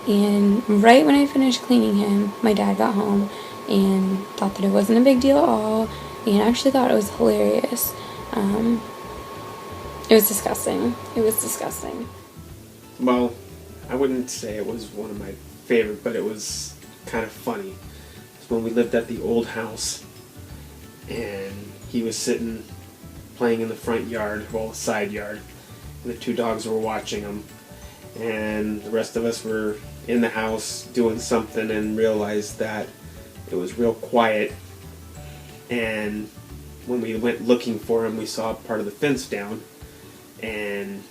And right when I finished cleaning him, my dad got home and thought that it wasn't a big deal at all, and actually thought it was hilarious. It was disgusting. It was disgusting. Well, I wouldn't say it was one of my favorite, but it was kind of funny. It's when we lived at the old house, and he was sitting playing in the front yard, well, the side yard, and the two dogs were watching him, and the rest of us were in the house doing something and realized that it was real quiet, and when we went looking for him, we saw part of the fence down, and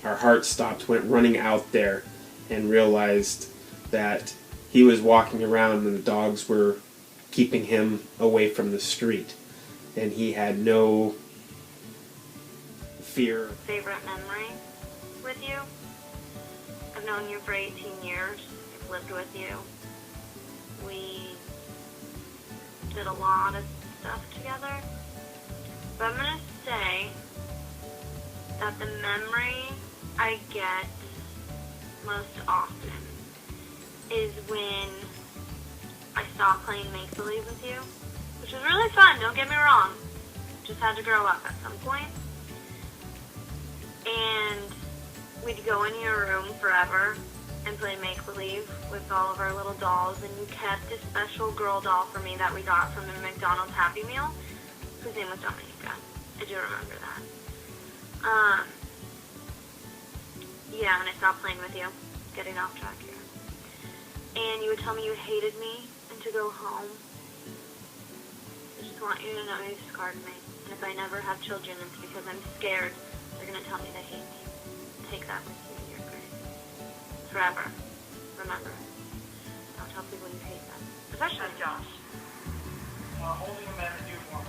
our heart stopped, went running out there, and realized that he was walking around and the dogs were keeping him away from the street, and he had no fear. Favorite memory with you? I've known you for 18 years. I've lived with you. We did a lot of stuff together. But I'm going to say that the memory I get most often is when I stopped playing make-believe with you, which was really fun, don't get me wrong. Just had to grow up at some point. And we'd go in your room forever and play make-believe with all of our little dolls, and you kept a special girl doll for me that we got from a McDonald's Happy Meal, whose name was Dominica. I do remember that. Yeah, and I stopped playing with you, getting off track here. And you would tell me you hated me and to go home. I just want you to know you scarred me. And if I never have children, it's because I'm scared they're going to tell me they hate me. Take that with you in your grave. Forever. Remember. Don't tell people you hate them. Especially Josh. Holding a man uniform.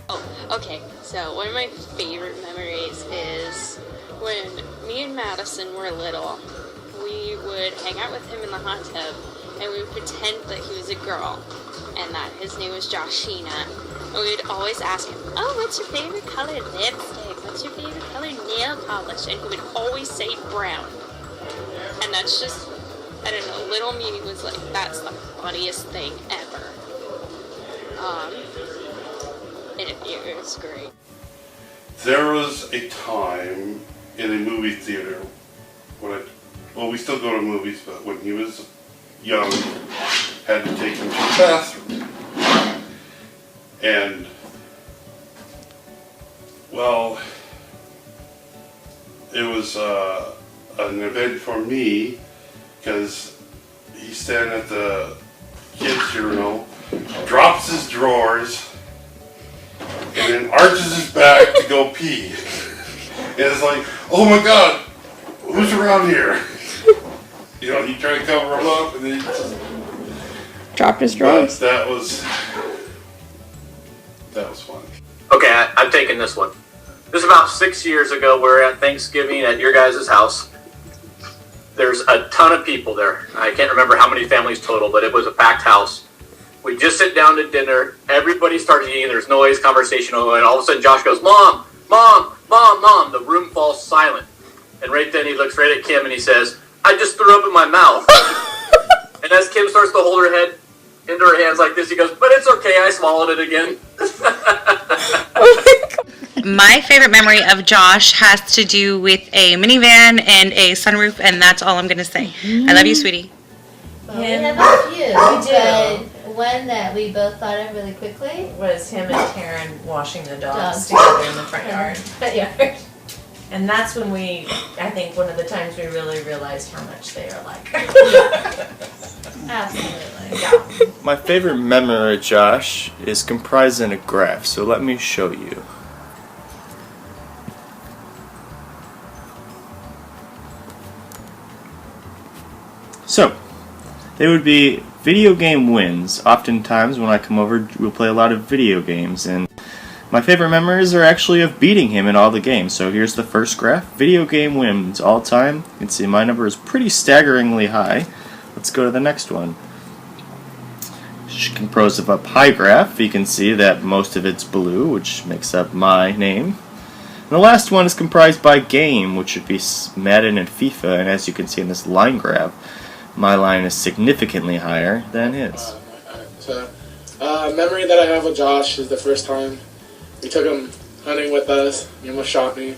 Oh, okay. So one of my favorite memories is when me and Madison were little. We would hang out with him in the hot tub, and we would pretend that he was a girl, and that his name was Joshina. And we would always ask him, "Oh, what's your favorite color lipstick? What's your favorite color nail polish?" And he would always say brown. And that's just, I don't know, little me was like, that's the funniest thing ever. And it was great. There was a time in a movie theater when well, we still go to movies, but when he was young, had to take him to the bathroom. And, well, it was an event for me, because he's standing at the kids' urinal, drops his drawers, and then arches his back to go pee. And it's like, oh my God, who's around here? You know, he tried to cover him up, and then he just dropped his drawers. That was fun. Okay, I'm taking this one. This is about 6 years ago. We're at Thanksgiving at your guys' house. There's a ton of people there. I can't remember how many families total, but it was a packed house. We just sit down to dinner. Everybody starts eating. There's noise, conversation, and all of a sudden Josh goes, "Mom, Mom, Mom, Mom." The room falls silent. And right then he looks right at Kim and he says, "I just threw up in my mouth." And as Kim starts to hold her head into her hands like this, he goes, "But it's okay, I swallowed it again." My favorite memory of Josh has to do with a minivan and a sunroof, and that's all I'm going to say. I love you, sweetie. Well, we have a few, but one that we both thought of really quickly was him and Taryn washing the dogs together in the front yard. And that's when I think one of the times we really realized how much they are alike. Absolutely. Yeah. My favorite memory of Josh is comprised in a graph, so let me show you. So, they would be video game wins. Oftentimes when I come over, we'll play a lot of video games, and my favorite memories are actually of beating him in all the games. So here's the first graph. Video game wins all time. You can see my number is pretty staggeringly high. Let's go to the next one. Composed of a pie graph. You can see that most of it's blue, which makes up my name. And the last one is comprised by game, which would be Madden and FIFA, and as you can see in this line graph, my line is significantly higher than his. Memory that I have with Josh is the first time we took him hunting with us. He almost shot me,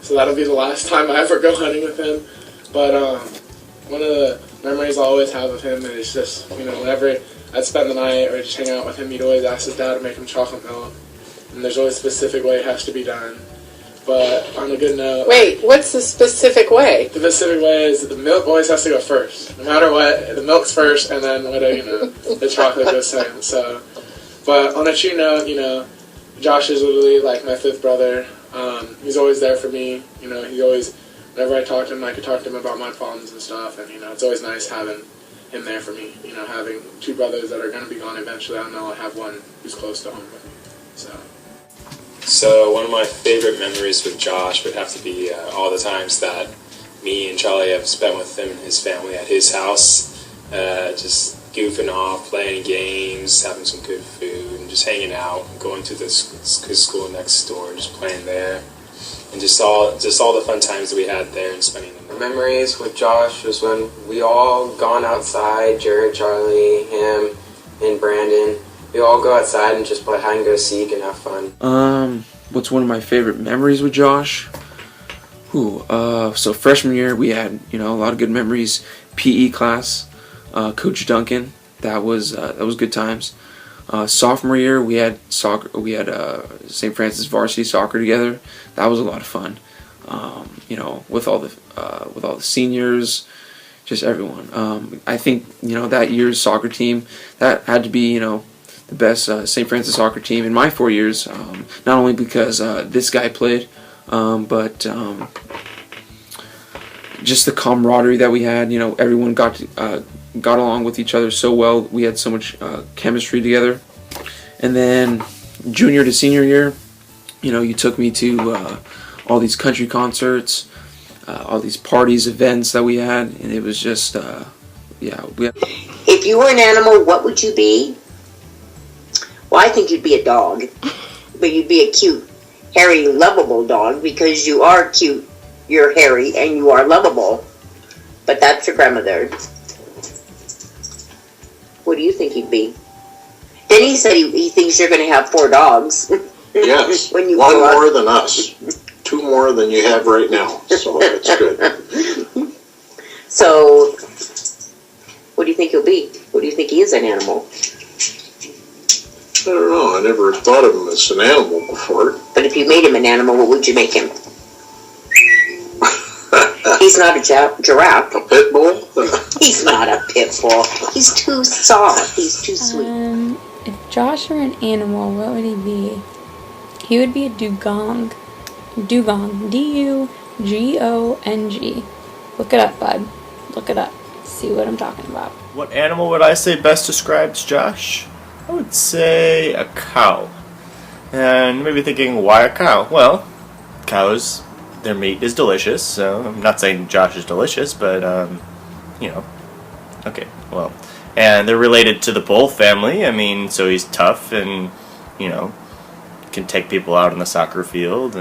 so that'll be the last time I ever go hunting with him. But one of the memories I always have of him is just, whenever I'd spend the night or just hang out with him, he'd always ask his dad to make him chocolate milk, and there's always a specific way it has to be done. But on a good note... Wait, what's the specific way? The specific way is that the milk always has to go first. No matter what, the milk's first, and then the chocolate goes second. So, but on a true note, Josh is literally like my fifth brother. He's always there for me. He's always, whenever I talk to him, I could talk to him about my problems and stuff. And it's always nice having him there for me. Having two brothers that are going to be gone eventually. I know I have one who's close to home with me. So one of my favorite memories with Josh would have to be all the times that me and Charlie have spent with him and his family at his house, just goofing off, playing games, having some good food, and just hanging out, going to his school next door, just playing there, and just all the fun times that we had there and spending them. Memories with Josh was when we all gone outside, Jared, Charlie, him, and Brandon. We all go outside and just play hide and go seek and have fun. What's one of my favorite memories with Josh? So freshman year we had, a lot of good memories. PE class, Coach Duncan, that was good times. Sophomore year we had soccer. We had St. Francis varsity soccer together. That was a lot of fun. With all the seniors, just everyone. I think that year's soccer team, that had to be the best St. Francis soccer team in my 4 years, not only because this guy played, but just the camaraderie that we had. Everyone got along with each other so well. We had so much chemistry together. And then junior to senior year, you took me to all these country concerts, all these parties, events that we had, and it was just, If you were an animal, what would you be? Well, I think you'd be a dog, but you'd be a cute, hairy, lovable dog because you are cute, you're hairy, and you are lovable. But that's your grandmother. What do you think he'd be? Denny said he thinks you're going to have 4 dogs. Yes, when you one grow up. more than us. 2 more than you have right now, so that's good. So, what do you think he'll be? What do you think he is, an animal? I don't know, I never thought of him as an animal before. But if you made him an animal, what would you make him? He's not a giraffe. A pit bull? He's not a pit bull. He's too soft. He's too sweet. If Josh were an animal, what would he be? He would be a dugong. Dugong. D-U-G-O-N-G. Look it up, bud. Look it up. See what I'm talking about. What animal would I say best describes Josh? I would say a cow. And maybe thinking, why a cow? Well, cows, their meat is delicious, so I'm not saying Josh is delicious, but, okay, well. And they're related to the bull family, so he's tough and, can take people out on the soccer field.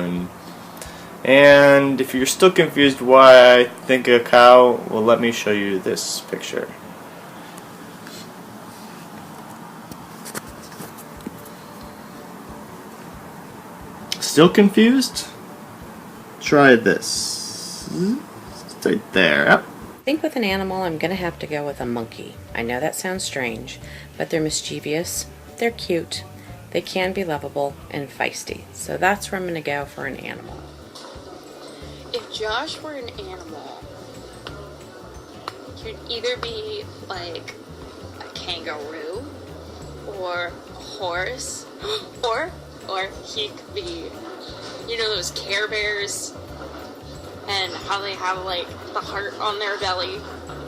And if you're still confused why I think a cow, well, let me show you this picture. Still confused? Try this. It's right there. Yep. I think with an animal, I'm going to have to go with a monkey. I know that sounds strange, but they're mischievous, they're cute, they can be lovable, and feisty. So that's where I'm going to go for an animal. If Josh were an animal, he'd either be like a kangaroo or a horse, or he could be, those Care Bears and how they have like the heart on their belly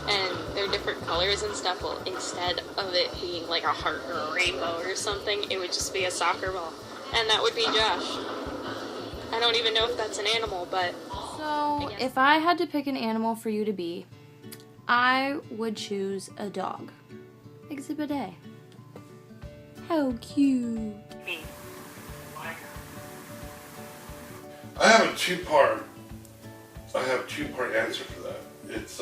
and they're different colors and stuff. Well, instead of it being like a heart or a rainbow or something, it would just be a soccer ball, and that would be Josh. I don't even know if that's an animal, but So, if I had to pick an animal for you to be, I would choose a dog. Exhibit A. How cute. I have a two-part answer for that. It's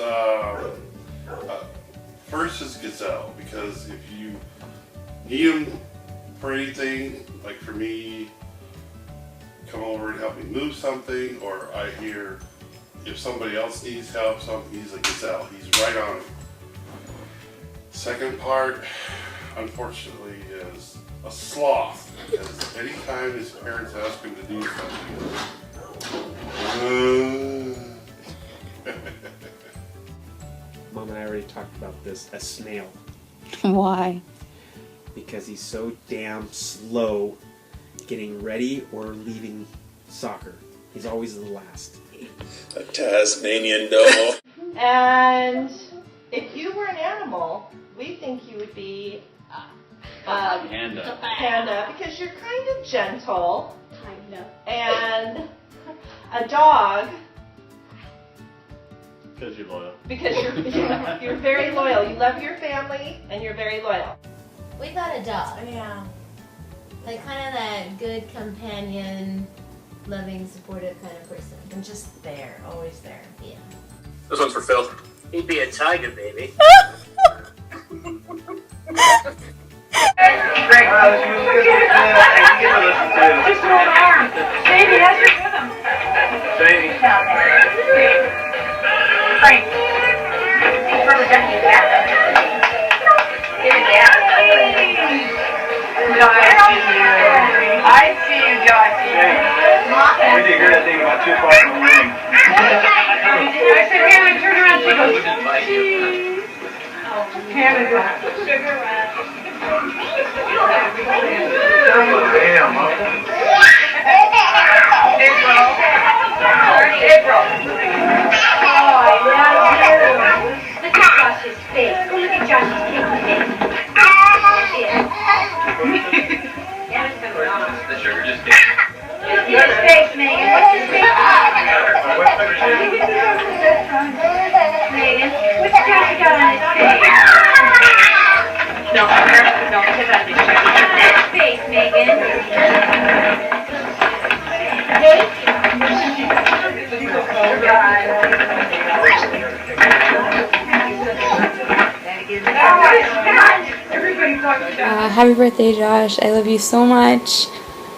first is Gazelle, because if you need him for anything, like for me, come over and help me move something, or I hear if somebody else needs help, something, he's a Gazelle. He's right on it. Second part, unfortunately, is a sloth, because anytime his parents ask him to do something, Mom and I already talked about this. A snail. Why? Because he's so damn slow getting ready or leaving soccer. He's always the last. A Tasmanian devil. And if you were an animal, we think you would be Panda. Panda, because you're kind of gentle. Kind of. And a dog, Because you're loyal. because you're very loyal. You love your family and you're very loyal. We got a dog. Yeah. Like kind of that good companion, loving, supportive kind of person. And just there, always there. Yeah. This one's for Phil. He'd be a tiger, baby. Baby, how's your rhythm? Baby. Frank. He's probably got you back. Give it down. I see you, Joshy. Where did you hear that thing about 2 o'clock in the morning? I said, here, and turn around. She goes, cheese. Canada. Sugar rush. Damn. April. Oh, I love you. Look at Josh's face. Go look at Josh's face. The sugar just came. What's his face, Megan? What's his face? Megan, what's Josh got on his face? No, because I think his face, Megan. Happy birthday, Josh. I love you so much.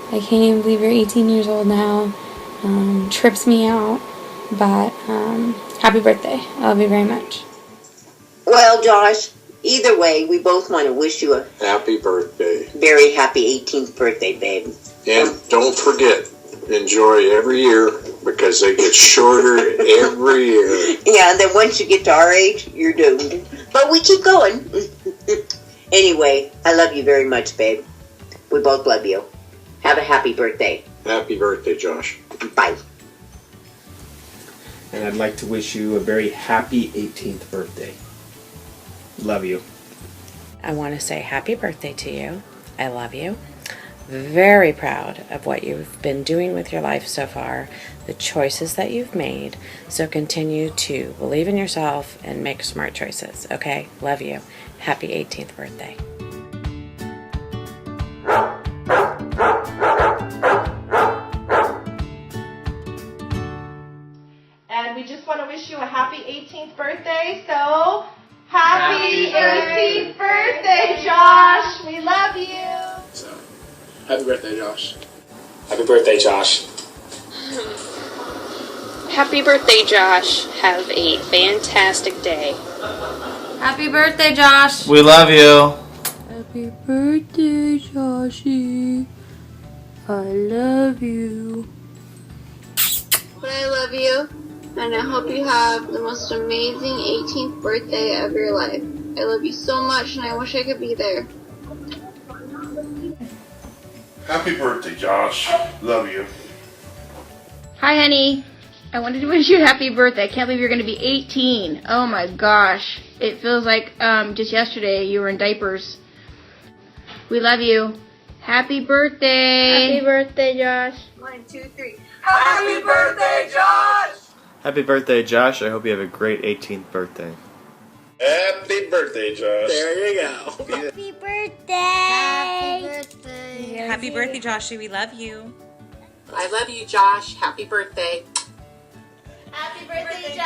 I can't even believe you're 18 years old now. Trips me out. But happy birthday. I love you very much. Well, Josh, either way, we both want to wish you a Happy birthday. very happy 18th birthday, babe. And don't forget, enjoy every year because they get shorter every year. Yeah, and then once you get to our age, you're doomed. But we keep going. Anyway, I love you very much, babe. We both love you. Have a happy birthday. Happy birthday, Josh. Bye. And I'd like to wish you a very happy 18th birthday. Love you. I want to say happy birthday to you. I love you. Very proud of what you've been doing with your life so far, the choices that you've made. So continue to believe in yourself and make smart choices, okay? Love you. Happy 18th birthday. And we just want to wish you a happy 18th birthday. So, happy 18th birthday, Josh. We love you. So, happy birthday, Josh. Happy birthday, Josh. Happy birthday, Josh. Have a fantastic day. Happy birthday, Josh. We love you. Happy birthday, Joshy. I love you. But I love you, and I hope you have the most amazing 18th birthday of your life. I love you so much, and I wish I could be there. Happy birthday, Josh. Love you. Hi, honey. I wanted to wish you a happy birthday. I can't believe you're going to be 18. Oh my gosh. It feels like just yesterday you were in diapers. We love you. Happy birthday. Happy birthday, Josh. 1, 2, 3. Happy birthday, Josh! Happy birthday, Josh. I hope you have a great 18th birthday. Happy birthday, Josh. There you go. Happy birthday. Happy birthday. Happy birthday, Joshy. We love you. I love you, Josh. Happy birthday. Happy birthday, Josh.